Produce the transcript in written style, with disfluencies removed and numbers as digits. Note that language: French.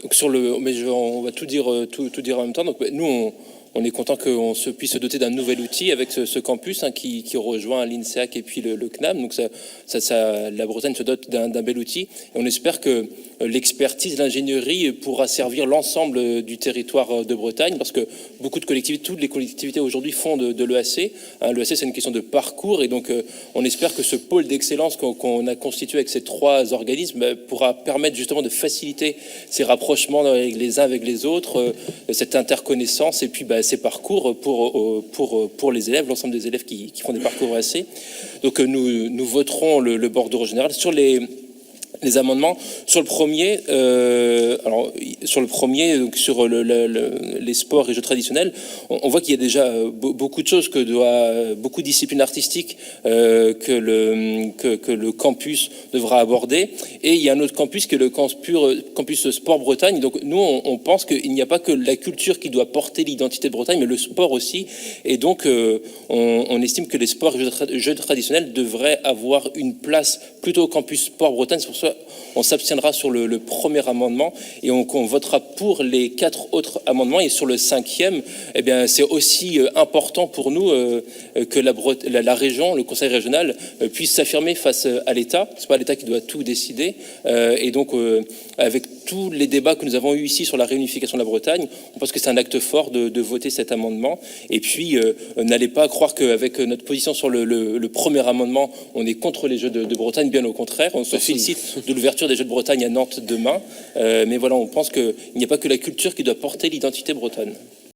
Donc on va tout dire en même temps. Donc nous, on est content qu'on puisse se doter d'un nouvel outil avec ce campus qui rejoint l'INSEAC et puis le CNAM. Donc la Bretagne se dote d'un bel outil. Et on espère que l'expertise, l'ingénierie pourra servir l'ensemble du territoire de Bretagne, parce que beaucoup de collectivités, toutes les collectivités aujourd'hui font de l'EAC. L'EAC, c'est une question de parcours, et donc on espère que ce pôle d'excellence qu'on a constitué avec ces 3 organismes pourra permettre justement de faciliter ces rapprochements les uns avec les autres, cette interconnaissance, et puis ces parcours pour les élèves, l'ensemble des élèves qui font des parcours EAC. Donc nous voterons le bordereau général sur les amendements. Sur le premier, donc sur les sports et jeux traditionnels, on voit qu'il y a déjà beaucoup de choses beaucoup de disciplines artistiques que le campus devra aborder. Et il y a un autre campus qui est le campus Sport Bretagne. Donc nous, on pense qu'il n'y a pas que la culture qui doit porter l'identité de Bretagne, mais le sport aussi. Et donc, on estime que les sports et jeux traditionnels devraient avoir une place plutôt au campus Sport Bretagne. C'est pour ça on s'abstiendra sur le premier amendement, et on votera pour les 4 autres amendements. Et sur le 5e, eh bien, c'est aussi important pour nous que la région, le conseil régional, puisse s'affirmer face à l'État. C'est pas l'État qui doit tout décider. Et donc, avec tous les débats que nous avons eus ici sur la réunification de la Bretagne, on pense que c'est un acte fort de voter cet amendement. Et puis, n'allez pas croire qu'avec notre position sur le premier amendement, on est contre les Jeux de Bretagne. Bien au contraire, on se félicite de l'ouverture des Jeux de Bretagne à Nantes demain. Mais voilà, on pense qu'il n'y a pas que la culture qui doit porter l'identité bretonne.